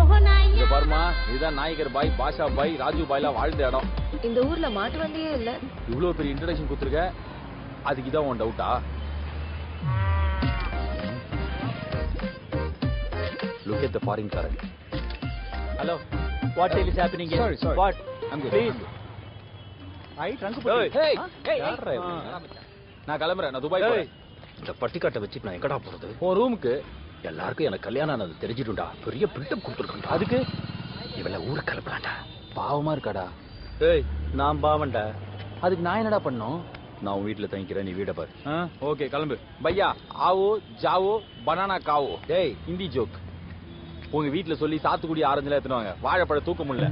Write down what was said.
இங்க பாருமா, இதுதான் நாயகர் பாய், பாஷா பாய், ராஜு பாய்லாம் வாழ்ந்த இடம். இந்த ஊர்ல மாட்டு வண்டியே இல்ல. இவ்வளவு பெரிய இன்ட்ரோடக்ஷன் கொடுத்துருக்க, அதுக்கு இதான் உன் டவுட்டா? Look at the foreign current. Hello. What is happening here? Sorry. What? I'm good. Please. trunk நான் கிளம்புறேன். நான் துபாய் போறேன். இந்த பட்டிக்காட்டை வச்சு நான் எங்கடா போறது? உன் ரூமுக்கு. எல்லாருக்கும் எனக்கு கல்யாணம் ஆனது தெரிஞ்சிடும்டா. பெரிய பில்டப் கொடுத்துருக்கேன்டா. அதுக்கு இவள ஊரை கிளம்பலாம்டா. பாவமா இருக்காடா. நான் பாவன்டா. அதுக்கு நான் என்னடா பண்ணோம்? நான் உன் வீட்டுல தங்கிக்கிறேன், நீ வீட பாரு. ஓகே கிளம்பு. பையா ஆவோ ஜாவோ பனானா காவோ. டேய் ஹிந்தி ஜோக். உங்க வீட்டுல சொல்லி சாத்துக்குடி ஆரஞ்சுல எடுத்துட்டு வாங்க. வாழைப்பழ தூக்க முடியல.